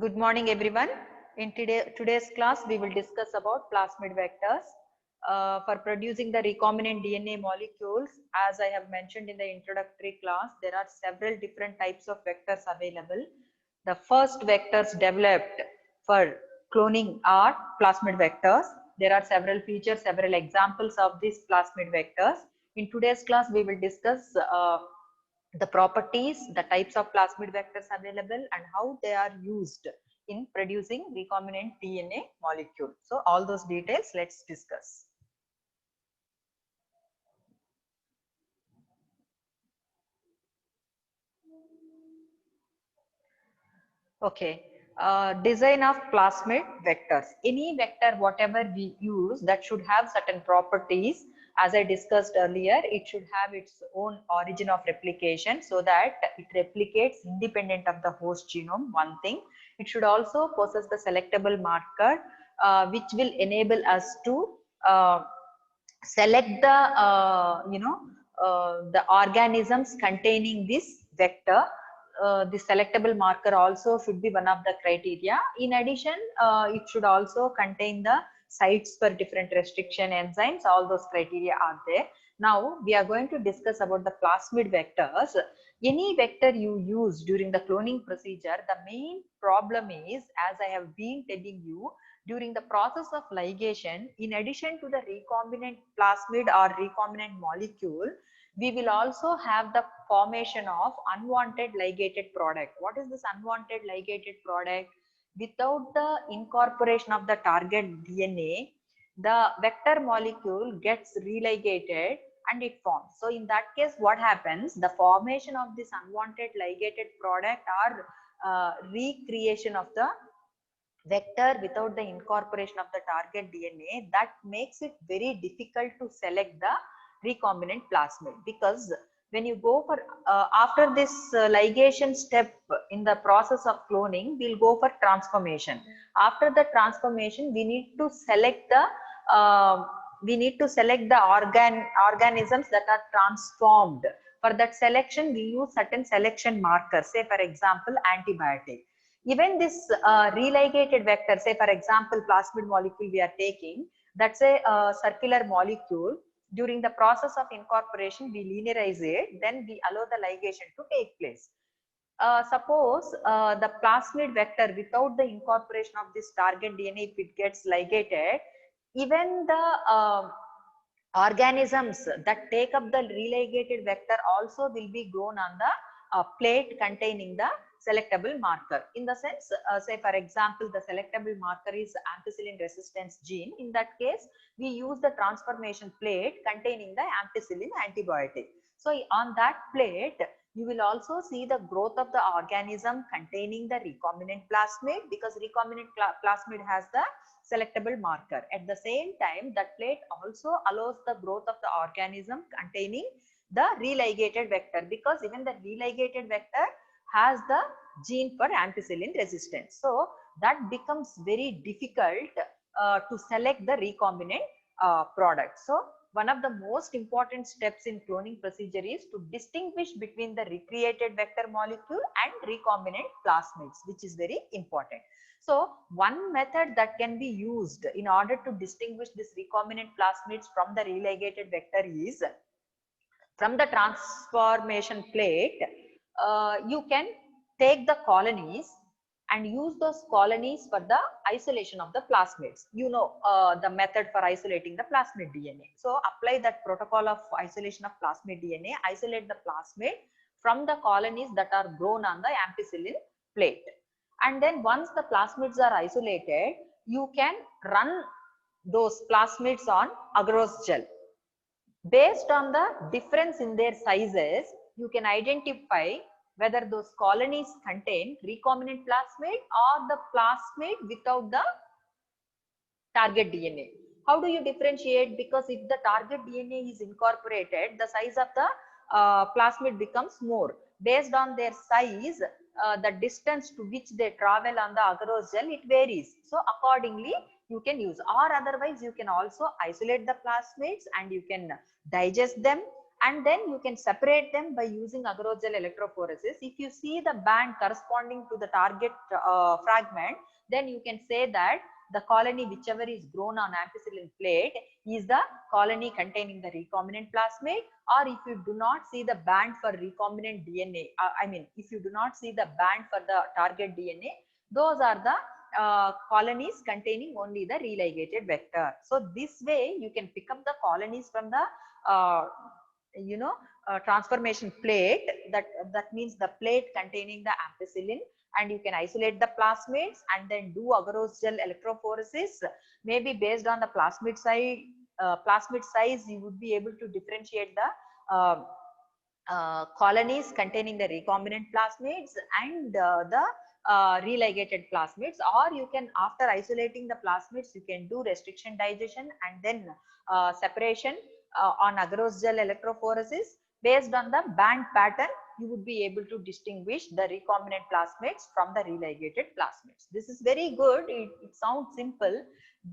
Good morning, everyone. In today's class, we will discuss about plasmid vectors. For producing the recombinant DNA molecules, as I have mentioned in the introductory class, there are several different types of vectors available. The first vectors developed for cloning are plasmid vectors. There are several features, several examples of these plasmid vectors. In today's class, we will discuss the properties, the types of plasmid vectors available, and how they are used in producing recombinant DNA molecule. So all those details, let's discuss. Okay. Design of plasmid vectors. Any vector, whatever we use, that should have certain properties. As I discussed earlier, it should have its own origin of replication so that it replicates independent of the host genome, one thing. It should also possess the selectable marker, which will enable us to select the, the organisms containing this vector. The selectable marker also should be one of the criteria. In addition, it should also contain the sites for different restriction enzymes. All those criteria are there. Now we are going to discuss about the plasmid vectors. Any vector you use during the cloning procedure, the main problem is, as I have been telling you, during the process of ligation, in addition to the recombinant plasmid or recombinant molecule, we will also have the formation of unwanted ligated product. What is this unwanted ligated product? Without the incorporation of the target DNA, the vector molecule gets religated and it forms. So in that case, what happens? The formation of this unwanted ligated product or recreation of the vector without the incorporation of the target DNA, that makes it very difficult to select the recombinant plasmid, because when you go for after this ligation step in the process of cloning, we'll go for transformation. After the transformation, we need to select the organisms that are transformed. For that selection, we use certain selection markers, say for example antibiotic. Even this religated vector, say for example plasmid molecule we are taking, that's a circular molecule. During the process of incorporation, we linearize it, then we allow the ligation to take place. Suppose the plasmid vector, without the incorporation of this target DNA, if it gets ligated, even the organisms that take up the religated vector also will be grown on the plate containing the selectable marker. In the sense, say for example, the selectable marker is ampicillin resistance gene. In that case, we use the transformation plate containing the ampicillin antibiotic. So on that plate, you will also see the growth of the organism containing the recombinant plasmid, because recombinant plasmid has the selectable marker. At the same time, that plate also allows the growth of the organism containing the religated vector, because even the religated vector has the gene for ampicillin resistance. So that becomes very difficult to select the recombinant product. So one of the most important steps in cloning procedure is to distinguish between the recreated vector molecule and recombinant plasmids, which is very important. So one method that can be used in order to distinguish this recombinant plasmids from the religated vector is, from the transformation plate, you can take the colonies and use those colonies for the isolation of the plasmids. You know the method for isolating the plasmid DNA. So apply that protocol of isolation of plasmid DNA, isolate the plasmid from the colonies that are grown on the ampicillin plate. And then once the plasmids are isolated, you can run those plasmids on agarose gel. Based on the difference in their sizes, you can identify whether those colonies contain recombinant plasmid or the plasmid without the target DNA. How do you differentiate? Because if the target DNA is incorporated, the size of the plasmid becomes more. Based on their size, the distance to which they travel on the agarose gel, it varies. So accordingly, you can use, or otherwise you can also isolate the plasmids and you can digest them and then you can separate them by using agarose gel electrophoresis. If you see the band corresponding to the target fragment, then you can say that the colony whichever is grown on ampicillin plate is the colony containing the recombinant plasmid. Or if you do not see the band for recombinant DNA, if you do not see the band for the target DNA, those are the colonies containing only the religated vector. So this way you can pick up the colonies from the transformation plate, that means the plate containing the ampicillin, and you can isolate the plasmids and then do agarose gel electrophoresis. Maybe based on the plasmid size, you would be able to differentiate the colonies containing the recombinant plasmids and the religated plasmids. Or you can, after isolating the plasmids, you can do restriction digestion and then separation on agarose gel electrophoresis. Based on the band pattern, you would be able to distinguish the recombinant plasmids from the religated plasmids. This is very good. It sounds simple,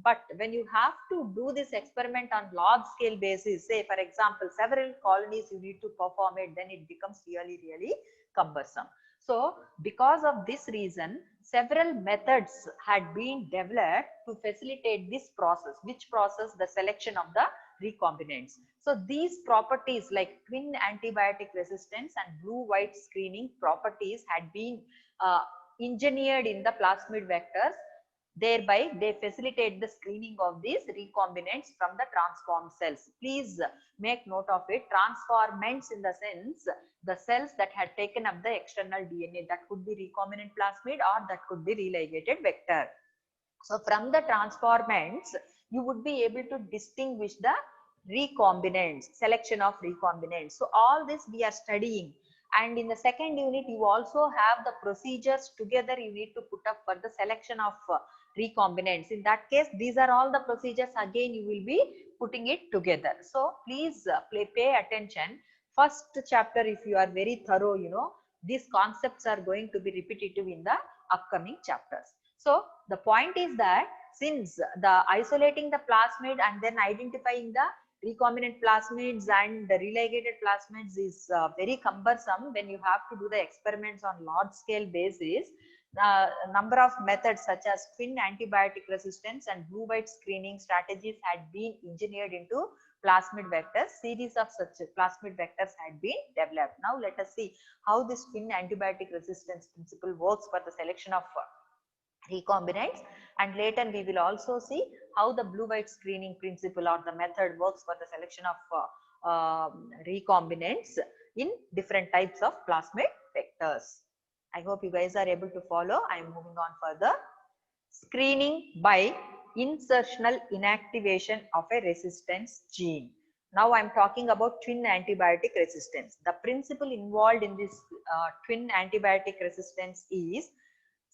but when you have to do this experiment on large scale basis, say for example several colonies you need to perform it, then it becomes really cumbersome. So because of this reason, several methods had been developed to facilitate this process. Which process? The selection of the recombinants. So these properties like twin antibiotic resistance and blue-white screening properties had been engineered in the plasmid vectors. Thereby, they facilitate the screening of these recombinants from the transformed cells. Please make note of it. Transformants in the sense, the cells that had taken up the external DNA, that could be recombinant plasmid or that could be religated vector. So from the transformants, you would be able to distinguish the recombinants, selection of recombinants. So all this we are studying. And in the second unit, you also have the procedures together you need to put up for the selection of recombinants. In that case, these are all the procedures. Again, you will be putting it together. So please pay attention. First chapter, if you are very thorough, these concepts are going to be repetitive in the upcoming chapters. So the point is that since the isolating the plasmid and then identifying the recombinant plasmids and the religated plasmids is very cumbersome when you have to do the experiments on large scale basis, number of methods such as twin antibiotic resistance and blue-white screening strategies had been engineered into plasmid vectors. Series of such plasmid vectors had been developed. Now let us see how this twin antibiotic resistance principle works for the selection of recombinants, and later we will also see how the blue-white screening principle or the method works for the selection of recombinants in different types of plasmid vectors. I hope you guys are able to follow. I am moving on further. Screening by insertional inactivation of a resistance gene. Now I am talking about twin antibiotic resistance. The principle involved in this twin antibiotic resistance is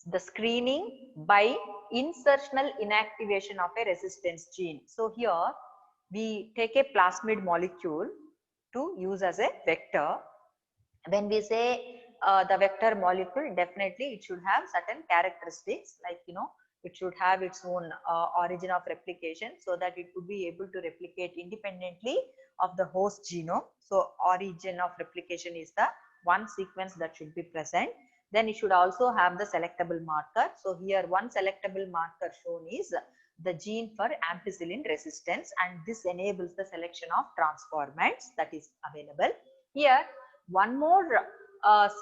the screening by insertional inactivation of a resistance gene. So here we take a plasmid molecule to use as a vector. When we say the vector molecule, definitely it should have certain characteristics, like it should have its own origin of replication so that it would be able to replicate independently of the host genome. So origin of replication is the one sequence that should be present. Then it should also have the selectable marker. So here one selectable marker shown is the gene for ampicillin resistance, and this enables the selection of transformants that is available. Here one more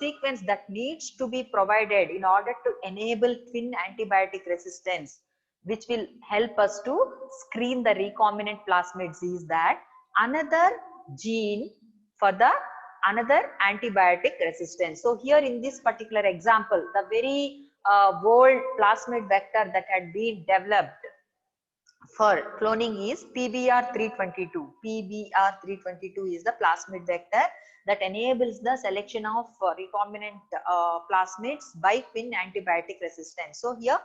sequence that needs to be provided in order to enable twin antibiotic resistance, which will help us to screen the recombinant plasmids, is that another gene for the another antibiotic resistance. So here in this particular example, the very old plasmid vector that had been developed for cloning is PBR322. PBR322 is the plasmid vector that enables the selection of recombinant plasmids by twin antibiotic resistance. So here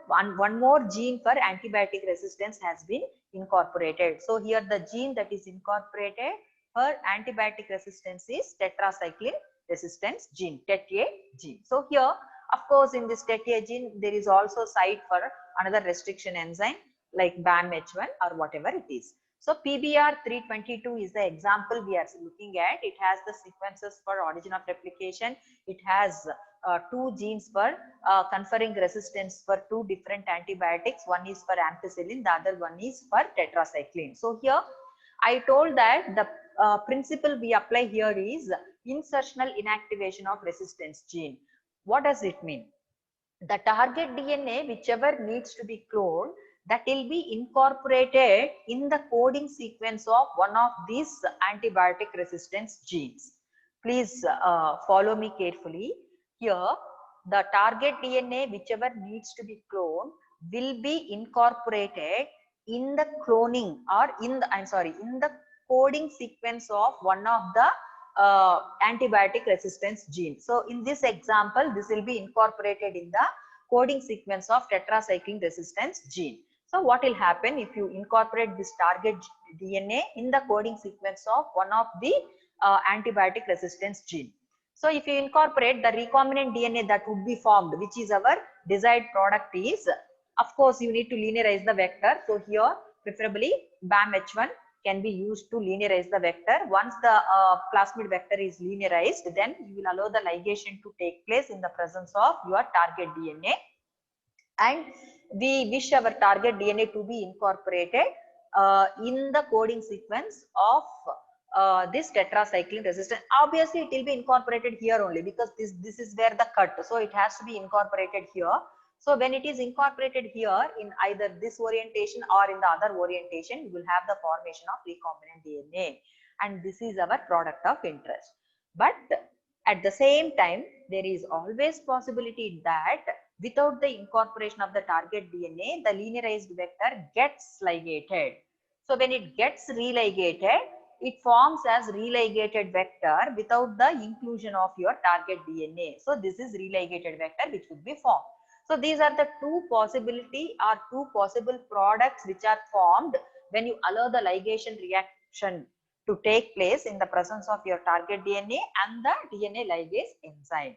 one more gene for antibiotic resistance has been incorporated. So here the gene that is incorporated for antibiotic resistance is tetracycline resistance gene, TET-A gene. So here, of course, in this TET-A gene, there is also site for another restriction enzyme like BAMH1 or whatever it is. So PBR 322 is the example we are looking at. It has the sequences for origin of replication. It has two genes for conferring resistance for two different antibiotics. One is for ampicillin, the other one is for tetracycline. So here I told that the principle we apply here is insertional inactivation of resistance gene. What does it mean? The target DNA, whichever needs to be cloned, that will be incorporated in the coding sequence of one of these antibiotic resistance genes. Please follow me carefully. Here, the target DNA, whichever needs to be cloned, will be incorporated in the cloning or in the coding sequence of one of the antibiotic resistance gene. So in this example, this will be incorporated in the coding sequence of tetracycline resistance gene. So what will happen if you incorporate this target DNA in the coding sequence of one of the antibiotic resistance gene? So if you incorporate the recombinant DNA that would be formed, which is our desired product, is, of course, you need to linearize the vector. So here preferably BAM-H1 can be used to linearize the vector. Once the plasmid vector is linearized, then you will allow the ligation to take place in the presence of your target DNA. And we wish our target DNA to be incorporated in the coding sequence of this tetracycline resistant. Obviously, it will be incorporated here only because this is where the cut. So it has to be incorporated here. So when it is incorporated here in either this orientation or in the other orientation, you will have the formation of recombinant DNA. And this is our product of interest. But at the same time, there is always possibility that without the incorporation of the target DNA, the linearized vector gets ligated. So when it gets religated, it forms as religated vector without the inclusion of your target DNA. So this is religated vector which would be formed. So these are the two possibility or two possible products which are formed when you allow the ligation reaction to take place in the presence of your target DNA and the DNA ligase enzyme.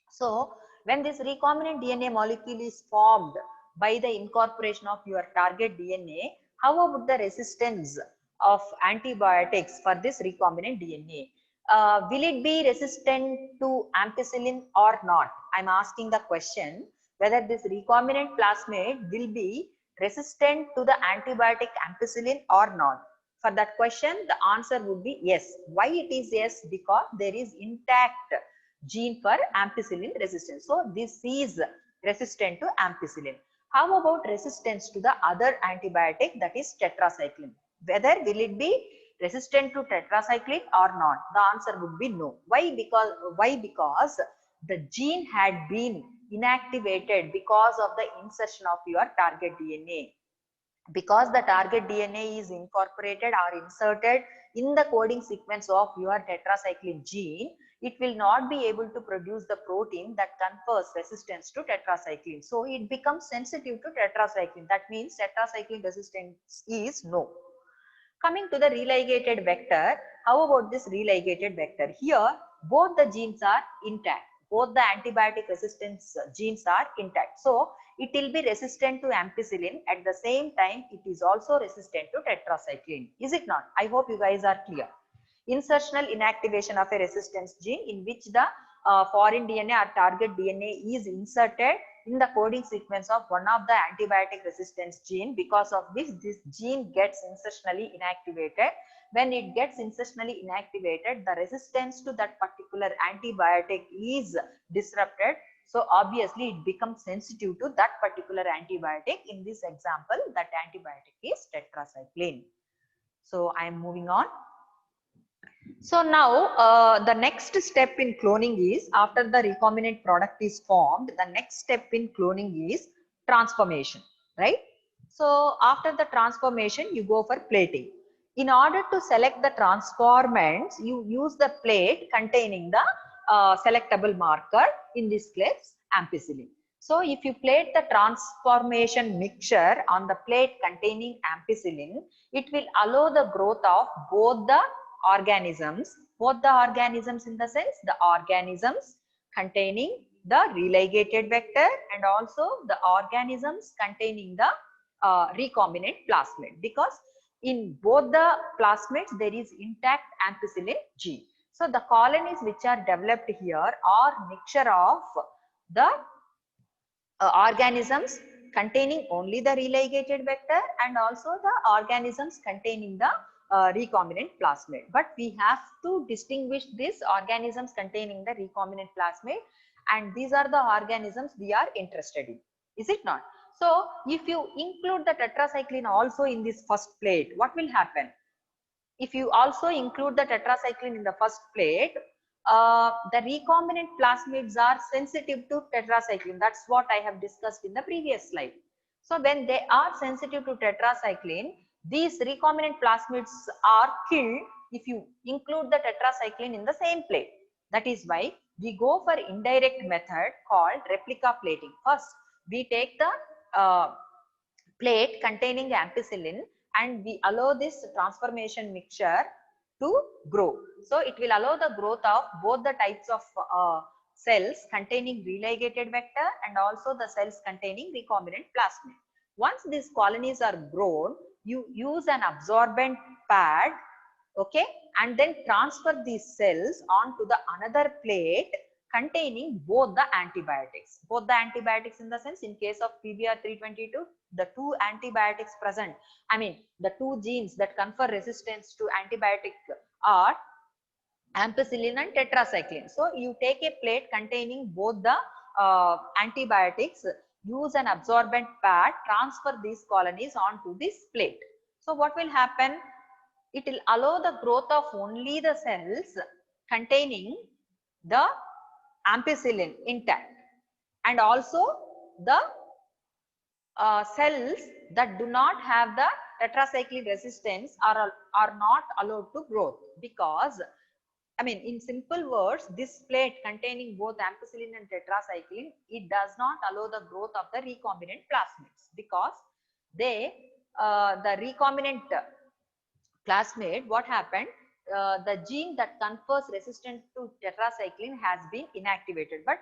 So when this recombinant DNA molecule is formed by the incorporation of your target DNA, how about the resistance of antibiotics for this recombinant DNA? Will it be resistant to ampicillin or not? I'm asking the question whether this recombinant plasmid will be resistant to the antibiotic ampicillin or not. For that question, the answer would be yes. Why it is yes? Because there is intact gene for ampicillin resistance. So this is resistant to ampicillin. How about resistance to the other antibiotic, that is tetracycline? Whether will it be resistant to tetracycline or not? The answer would be no. Why? Because the gene had been inactivated because of the insertion of your target DNA. Because the target DNA is incorporated or inserted in the coding sequence of your tetracycline gene, it will not be able to produce the protein that confers resistance to tetracycline. So it becomes sensitive to tetracycline. That means tetracycline resistance is no. Coming to the religated vector, how about this religated vector? Here, both the genes are intact. Both the antibiotic resistance genes are intact. So it will be resistant to ampicillin. At the same time, it is also resistant to tetracycline. Is it not? I hope you guys are clear. Insertional inactivation of a resistance gene in which the foreign DNA or target DNA is inserted in the coding sequence of one of the antibiotic resistance gene. Because of this gene gets insertionally inactivated. When it gets insertionally inactivated, the resistance to that particular antibiotic is disrupted. So obviously it becomes sensitive to that particular antibiotic. In this example, that antibiotic is tetracycline. So I am moving on. So now the next step in cloning is, after the recombinant product is formed, the next step in cloning is transformation, right? So after the transformation, you go for plating. In order to select the transformants, you use the plate containing the selectable marker, in this case ampicillin. So if you plate the transformation mixture on the plate containing ampicillin, it will allow the growth of both the organisms in the sense the organisms containing the religated vector and also the organisms containing the recombinant plasmid. Because in both the plasmids there is intact ampicillin gene. So the colonies which are developed here are mixture of the organisms containing only the religated vector and also the organisms containing the recombinant plasmid. But we have to distinguish these organisms containing the recombinant plasmid, and these are the organisms we are interested in. Is it not? So if you include the tetracycline also in this first plate, what will happen? If you also include the tetracycline in the first plate, the recombinant plasmids are sensitive to tetracycline. That's what I have discussed in the previous slide. So when they are sensitive to tetracycline, these recombinant plasmids are killed if you include the tetracycline in the same plate. That is why we go for indirect method called replica plating. First, we take the plate containing ampicillin and we allow this transformation mixture to grow. So it will allow the growth of both the types of cells containing religated vector and also the cells containing recombinant plasmid. Once these colonies are grown, you use an absorbent pad, okay, and then transfer these cells onto the another plate containing both the antibiotics. Both the antibiotics in the sense, in case of PBR 322, the two antibiotics present, I mean the two genes that confer resistance to antibiotic are ampicillin and tetracycline. So you take a plate containing both the antibiotics, use an absorbent pad, transfer these colonies onto this plate. So what will happen? It will allow the growth of only the cells containing the ampicillin intact, and also the cells that do not have the tetracycline resistance are not allowed to grow, because I mean, in simple words, this plate containing both ampicillin and tetracycline, it does not allow the growth of the recombinant plasmids, because they, the recombinant plasmid, what happened? The gene that confers resistance to tetracycline has been inactivated, but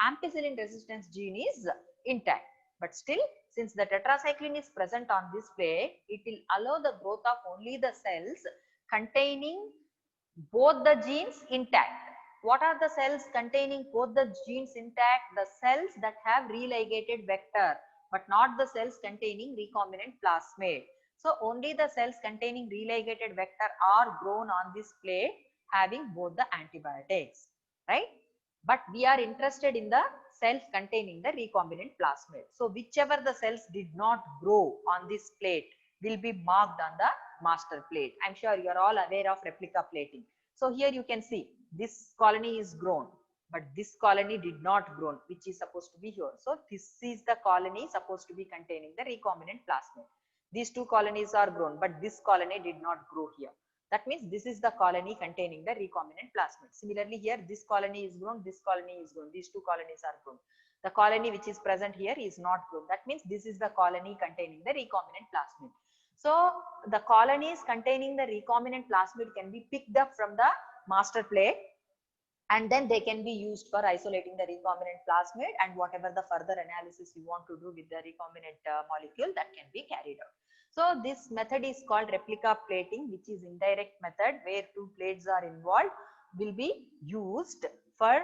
ampicillin resistance gene is intact. But still, since the tetracycline is present on this plate, it will allow the growth of only the cells containing both the genes intact. What are the cells containing both the genes intact? The cells that have religated vector, but not the cells containing recombinant plasmid. So only the cells containing religated vector are grown on this plate having both the antibiotics, right? But we are interested in the cells containing the recombinant plasmid. So whichever the cells did not grow on this plate will be marked on the master plate. I'm sure you are all aware of replica plating. So here you can see this colony is grown, but this colony did not grow, which is supposed to be here. So this is the colony supposed to be containing the recombinant plasmid. These two colonies are grown, but this colony did not grow here. That means this is the colony containing the recombinant plasmid. Similarly here, this colony is grown, this colony is grown, these two colonies are grown. The colony which is present here is not grown. That means this is the colony containing the recombinant plasmid. So the colonies containing the recombinant plasmid can be picked up from the master plate, and then they can be used for isolating the recombinant plasmid, and whatever the further analysis you want to do with the recombinant molecule, that can be carried out. So this method is called replica plating, which is indirect method where two plates are involved, will be used for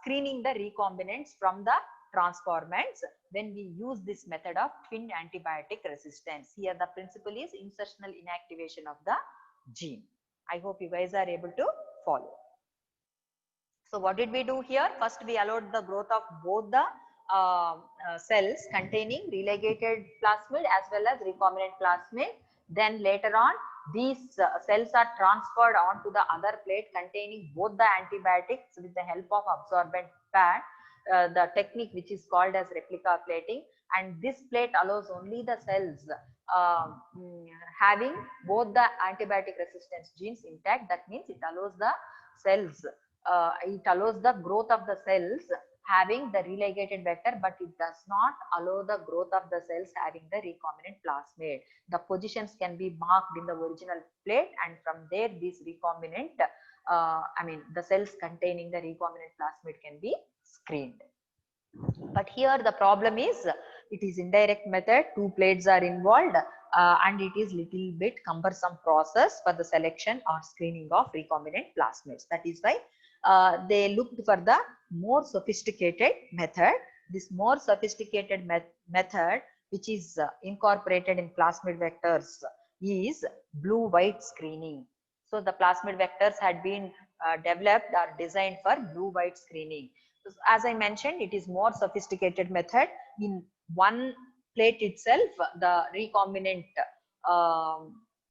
screening the recombinants from the transformants when we use this method of twin antibiotic resistance. Here the principle is insertional inactivation of the gene. I hope you guys are able to follow. So what did we do here? First we allowed the growth of both the cells containing religated plasmid as well as recombinant plasmid. Then later on these cells are transferred onto the other plate containing both the antibiotics with the help of absorbent pad, the technique which is called as replica plating. And this plate allows only the cells having both the antibiotic resistance genes intact. That means it allows the cells, it allows the growth of the cells having the religated vector, but it does not allow the growth of the cells having the recombinant plasmid. The positions can be marked in the original plate, and from there these recombinant, the cells containing the recombinant plasmid can be screened. But here the problem is it is indirect method, 2 plates are involved, and it is little bit cumbersome process for the selection or screening of recombinant plasmids. That is why they looked for the more sophisticated method. This more sophisticated method which is incorporated in plasmid vectors is blue-white screening. So the plasmid vectors had been developed or designed for blue-white screening. So, as I mentioned, it is more sophisticated method. In one plate itself, the recombinant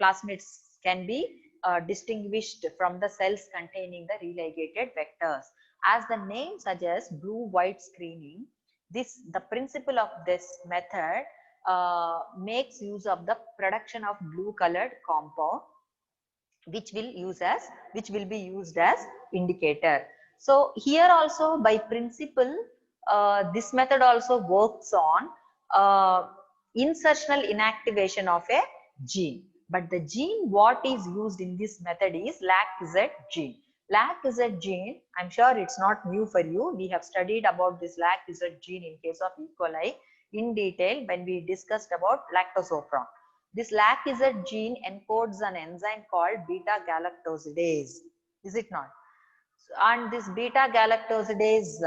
plasmids can be distinguished from the cells containing the religated vectors. As the name suggests, blue-white screening, the principle of this method makes use of the production of blue colored compound which will be used as indicator. So here also by principle this method also works on insertional inactivation of a gene, but the gene what is used in this method is LAC-Z gene. LAC-Z gene, I'm sure it's not new for you. We have studied about this LAC-Z gene in case of E. coli in detail when we discussed about lactosopron. This LAC-Z gene encodes an enzyme called beta-galactosidase, is it not? And this beta-galactosidase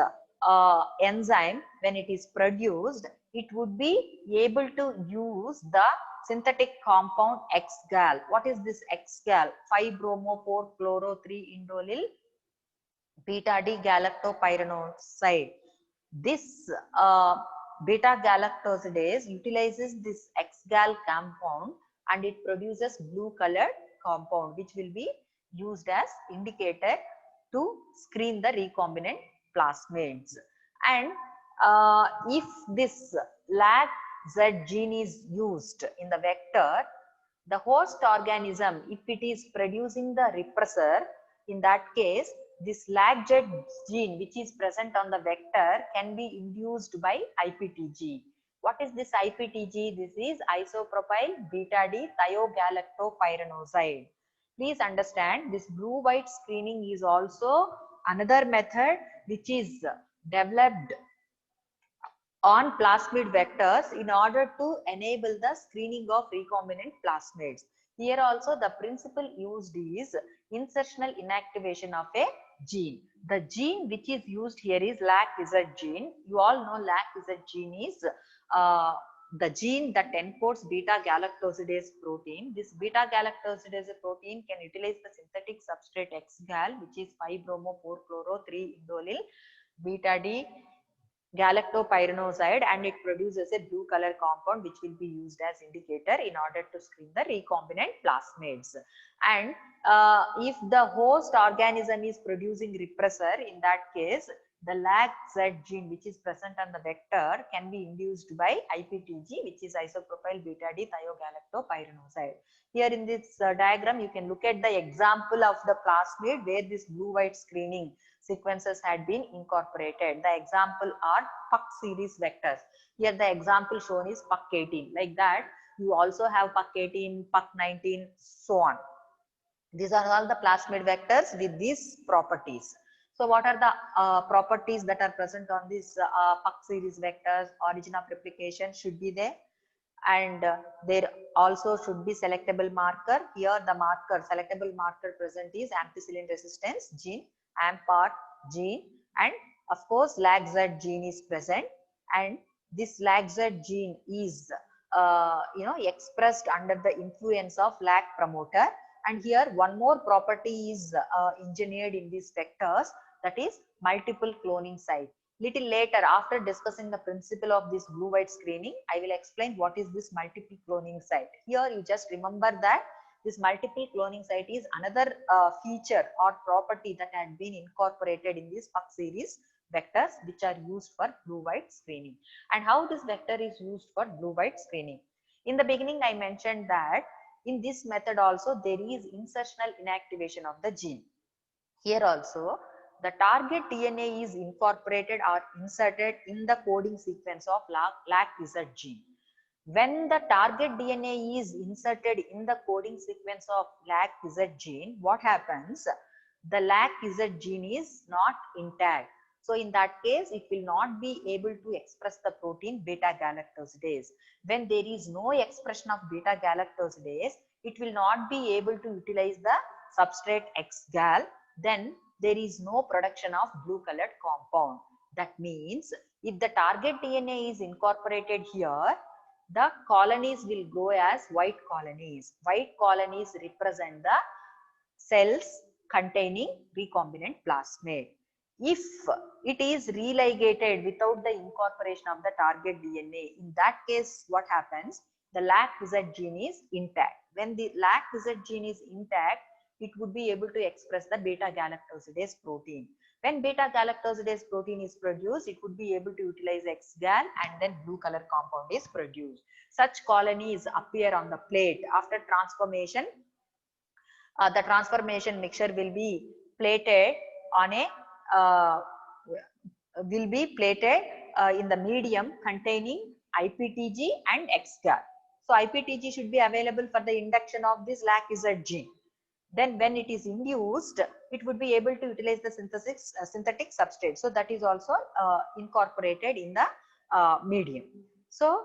enzyme, when it is produced, it would be able to use the synthetic compound X-gal. What is this X-gal? 5-bromo-4-chloro-3-indolyl beta-D-galactopyranoside. This beta-galactosidase utilizes this X-gal compound and it produces blue colored compound which will be used as indicator to screen the recombinant plasmids. And if this LAC-Z gene is used in the vector, the host organism, if it is producing the repressor, in that case this LAC-Z gene which is present on the vector can be induced by IPTG. What is this IPTG? This is isopropyl beta-D thiogalactopyranoside. Please understand this blue-white screening is also another method which is developed on plasmid vectors in order to enable the screening of recombinant plasmids. Here also the principle used is insertional inactivation of a gene. The gene which is used here is LAC-Z gene. You all know LAC-Z gene is the gene that encodes beta-galactosidase protein. This beta-galactosidase protein can utilize the synthetic substrate X-gal which is 5-bromo-4-chloro-3-indolyl beta-D galactopyranoside, and it produces a blue color compound which will be used as indicator in order to screen the recombinant plasmids. And if the host organism is producing repressor, in that case the LAC-Z gene which is present on the vector can be induced by IPTG which is isopropyl beta-D thiogalactopyranoside. Here in this diagram you can look at the example of the plasmid where this blue-white screening sequences had been incorporated. The example are PUC series vectors. Here the example shown is PUC18. Like that, you also have PUC18, PUC19, so on. These are all the plasmid vectors with these properties. So what are the properties that are present on these PUC series vectors? Origin of replication should be there, and there also should be selectable marker. Here the selectable marker present is ampicillin resistance gene, AMPAR gene, and of course LAC-Z gene is present, and this LAC-Z gene is expressed under the influence of LAC promoter. And here one more property is engineered in these vectors, that is multiple cloning site. Little later, after discussing the principle of this blue-white screening, I will explain what is this multiple cloning site. Here you just remember that this multiple cloning site is another feature or property that had been incorporated in these PUC series vectors which are used for blue-white screening. And how this vector is used for blue-white screening? In the beginning, I mentioned that in this method also there is insertional inactivation of the gene. Here also the target DNA is incorporated or inserted in the coding sequence of LAC-Z gene. When the target DNA is inserted in the coding sequence of LAC-Z gene, what happens? The LAC-Z gene is not intact. So in that case, it will not be able to express the protein beta-galactosidase. When there is no expression of beta-galactosidase, it will not be able to utilize the substrate X-gal. Then there is no production of blue colored compound. That means if the target DNA is incorporated here, the colonies will grow as white colonies. White colonies represent the cells containing recombinant plasmid. If it is religated without the incorporation of the target DNA, in that case, what happens? The LAC-Z gene is intact. When the LAC-Z gene is intact, it would be able to express the beta-galactosidase protein. When beta-galactosidase protein is produced, it would be able to utilize X-gal and then blue color compound is produced. Such colonies appear on the plate. After transformation, the transformation mixture will be plated on a in the medium containing IPTG and X-gal. So IPTG should be available for the induction of this LAC-Z gene. Then when it is induced, it would be able to utilize the synthetic substrate. So that is also incorporated in the medium. So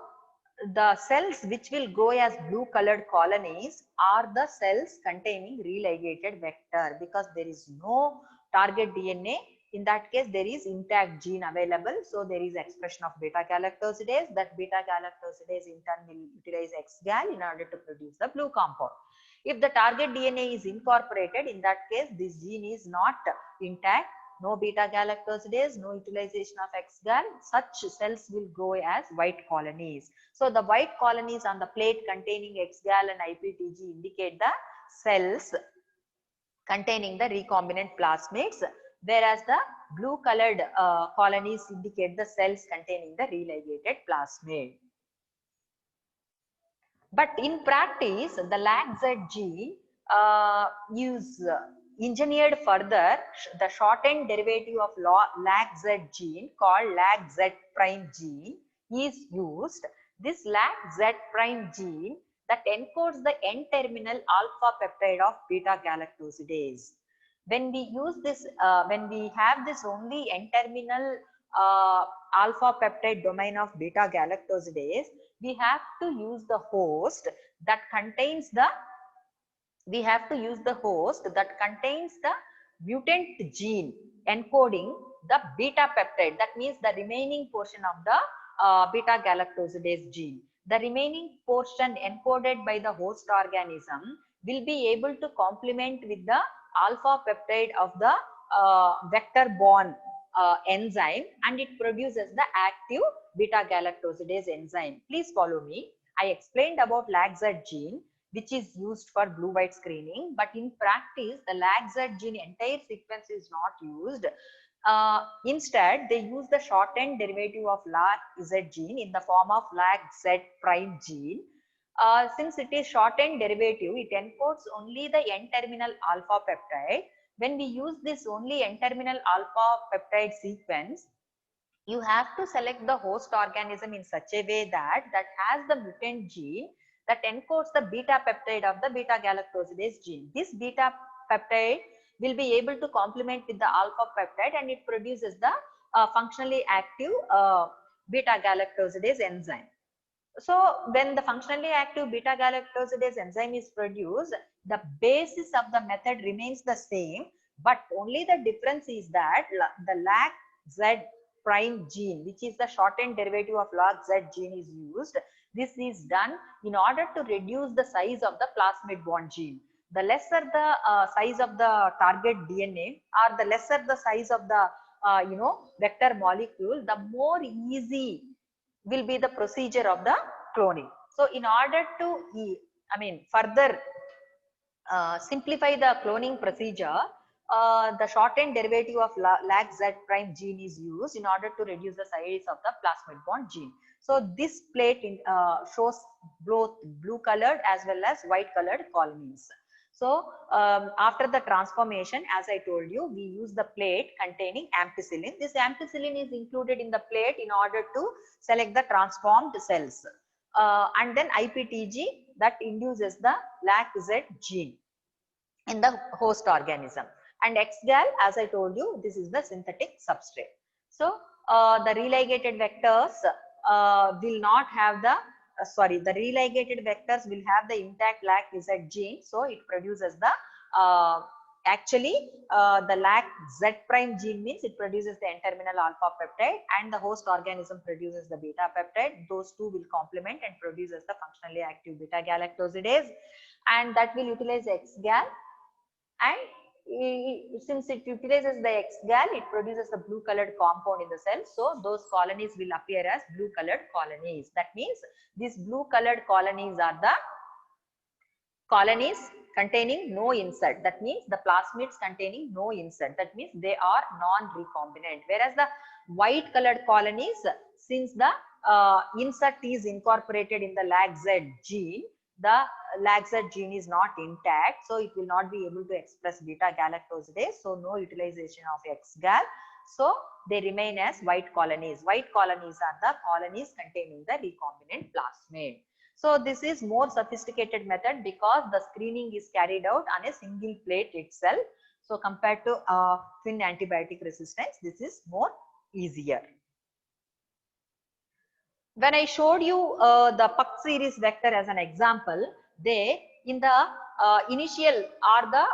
the cells which will grow as blue colored colonies are the cells containing religated vector, because there is no target DNA. In that case, there is intact gene available. So there is expression of beta-galactosidase. That beta-galactosidase in turn will utilize X-gal in order to produce the blue compound. If the target DNA is incorporated, in that case, this gene is not intact. No beta-galactosidase, no utilization of X-gal. Such cells will grow as white colonies. So the white colonies on the plate containing X-gal and IPTG indicate the cells containing the recombinant plasmids, whereas the blue colored colonies indicate the cells containing the religated plasmid. But in practice, the LAC-Z gene is engineered further. The shortened derivative of LAC-Z gene called LAC-Z prime gene is used. This LAC-Z prime gene that encodes the N-terminal alpha peptide of beta-galactosidase. When we use this, when we have this only N-terminal alpha peptide domain of beta-galactosidase, we have to use the host that contains the mutant gene encoding the beta peptide. That means the remaining portion of the beta galactosidase gene. The remaining portion encoded by the host organism will be able to complement with the alpha peptide of the vector borne enzyme, and it produces the active beta galactosidase enzyme. Please follow me. I explained about LAC-Z gene, which is used for blue-white screening, but in practice, the LAC-Z gene entire sequence is not used. Instead, they use the shortened derivative of LAC-Z gene in the form of LAC-Z prime gene. Since it is shortened derivative, it encodes only the N-terminal alpha peptide. When we use this only N-terminal alpha peptide sequence, you have to select the host organism in such a way that has the mutant gene that encodes the beta peptide of the beta galactosidase gene. This beta peptide will be able to complement with the alpha peptide, and it produces the functionally active beta galactosidase enzyme. So when the functionally active beta galactosidase enzyme is produced, the basis of the method remains the same, but only the difference is that the LAC-Z prime gene, which is the shortened derivative of LAC-Z gene, is used. This is done in order to reduce the size of the plasmid bond gene. The lesser the size of the target DNA, or the lesser the size of the vector molecule, the more easy will be the procedure of the cloning. So in order to further simplify the cloning procedure, the shortened derivative of LAC-Z prime gene is used in order to reduce the size of the plasmid bond gene. So this plate shows both blue colored as well as white colored colonies. So after the transformation, as I told you, we use the plate containing ampicillin. This ampicillin is included in the plate in order to select the transformed cells. And then IPTG that induces the LAC-Z gene in the host organism. And X-gal, as I told you, this is the synthetic substrate. So the religated vectors will not have the the religated vectors will have the intact LAC-Z gene. So it produces the actually the LAC-Z prime gene means it produces the N-terminal alpha peptide, and the host organism produces the beta peptide. Those two will complement and produces the functionally active beta galactosidase, and that will utilize X-gal, and since it utilizes the X-gal, it produces the blue colored compound in the cell. So those colonies will appear as blue colored colonies. That means these blue colored colonies are the colonies containing no insert. That means the plasmids containing no insert. That means they are non-recombinant. Whereas the white colored colonies, since the insert is incorporated in the LAC-Z gene, the LAC-Z gene is not intact, so it will not be able to express beta galactosidase. So no utilization of X-gal. So they remain as white colonies. White colonies are the colonies containing the recombinant plasmid. So this is more sophisticated method because the screening is carried out on a single plate itself. So compared to twin antibiotic resistance, this is more easier. When I showed you the Puck series vector as an example, they in the initial or the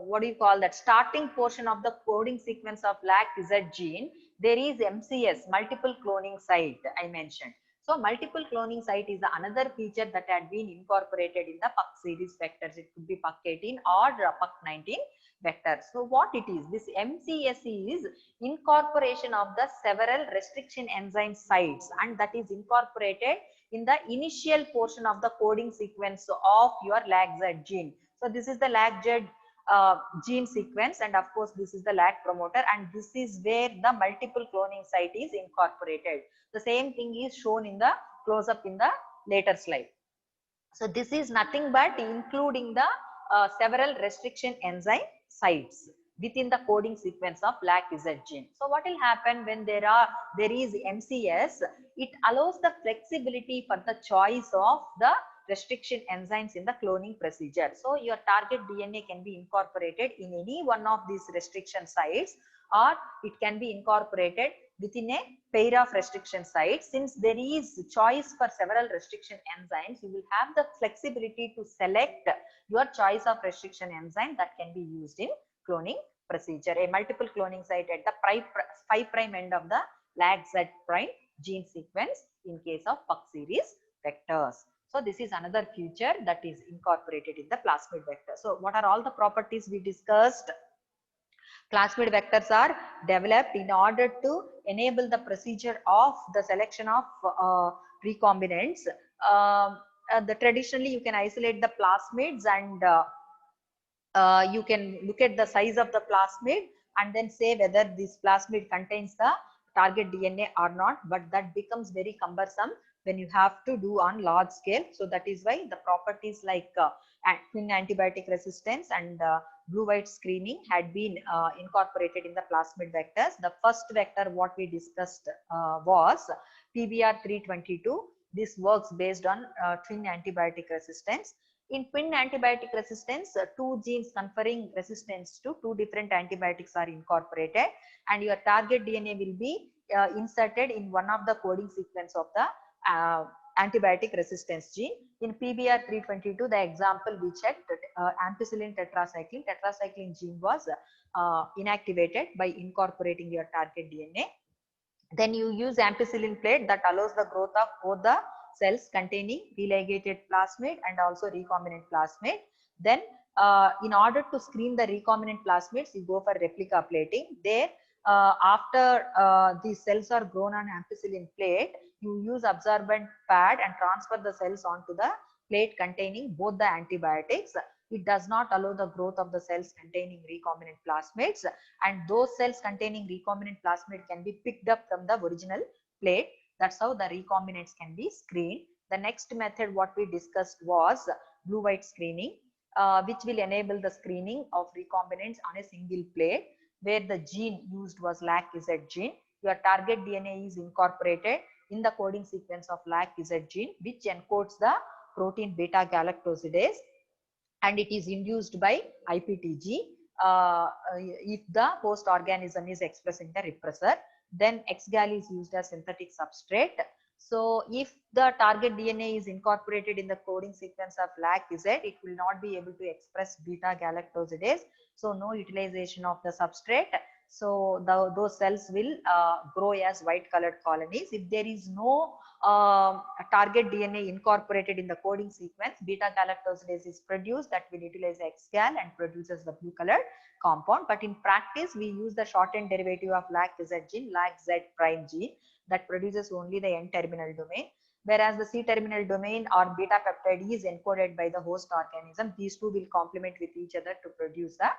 what do you call that, starting portion of the coding sequence of LAC-Z gene, there is MCS, multiple cloning site I mentioned. So multiple cloning site is another feature that had been incorporated in the Puck series vectors. It could be Puck18 or Puck19 vectors. So what it is, this MCS is incorporation of the several restriction enzyme sites, and that is incorporated in the initial portion of the coding sequence of your LAC-Z gene. So this is the LAC-Z gene sequence, and of course this is the LAC promoter, and this is where the multiple cloning site is incorporated. The same thing is shown in the close up in the later slide. So this is nothing but including the several restriction enzyme sites within the coding sequence of LAC-Z gene. So what will happen when there is MCS? It allows the flexibility for the choice of the restriction enzymes in the cloning procedure. So your target DNA can be incorporated in any one of these restriction sites, or it can be incorporated within a pair of restriction sites. Since there is choice for several restriction enzymes, you will have the flexibility to select your choice of restriction enzyme that can be used in cloning procedure. A multiple cloning site at the 5' end of the LAC-Z prime gene sequence in case of Puck series vectors. So this is another feature that is incorporated in the plasmid vector. So what are all the properties we discussed? Plasmid vectors are developed in order to enable the procedure of the selection of recombinants. Traditionally, you can isolate the plasmids, and you can look at the size of the plasmid and then say whether this plasmid contains the target DNA or not, but that becomes very cumbersome when you have to do on large scale. So that is why the properties like twin antibiotic resistance and blue-white screening had been incorporated in the plasmid vectors. The first vector what we discussed was PBR322. This works based on twin antibiotic resistance. In twin antibiotic resistance, two genes conferring resistance to two different antibiotics are incorporated, and your target DNA will be inserted in one of the coding sequence of the antibiotic resistance gene. In PBR322, the example we checked, ampicillin tetracycline gene was inactivated by incorporating your target DNA. Then you use ampicillin plate that allows the growth of both the cells containing religated plasmid and also recombinant plasmid. Then in order to screen the recombinant plasmids, you go for replica plating. There after these cells are grown on ampicillin plate, you use absorbent pad and transfer the cells onto the plate containing both the antibiotics. It does not allow the growth of the cells containing recombinant plasmids, and those cells containing recombinant plasmid can be picked up from the original plate. That's how the recombinants can be screened. The next method what we discussed was blue-white screening, which will enable the screening of recombinants on a single plate, where the gene used was LAC-Z gene. Your target DNA is incorporated in the coding sequence of LAC-Z gene, which encodes the protein beta galactosidase, and it is induced by IPTG. if the host organism is expressing the repressor. Then XGAL is used as synthetic substrate. So if the target DNA is incorporated in the coding sequence of LAC-Z, it will not be able to express beta galactosidase. So no utilization of the substrate. So those cells will grow as white colored colonies. If there is no target DNA incorporated in the coding sequence, beta galactosidase is produced that will utilize XGAL and produces the blue colored compound. But in practice, we use the shortened derivative of LAC-Z gene, LAC-Z prime gene, that produces only the N-terminal domain, whereas the C-terminal domain or beta peptide is encoded by the host organism. These two will complement with each other to produce the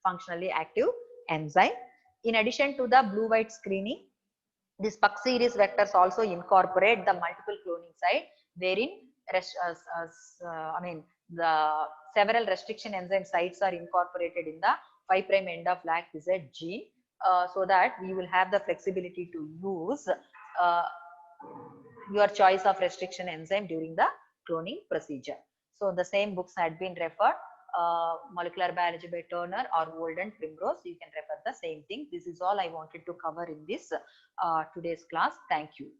functionally active enzyme. In addition to the blue-white screening, this Puck series vectors also incorporate the multiple cloning site, wherein the several restriction enzyme sites are incorporated in the 5' end of LAC-Z gene, so that we will have the flexibility to use your choice of restriction enzyme during the cloning procedure. So the same books had been referred, Molecular Biology by Turner or Walden Primrose. You can refer the same thing. This is all I wanted to cover in this today's class. Thank you.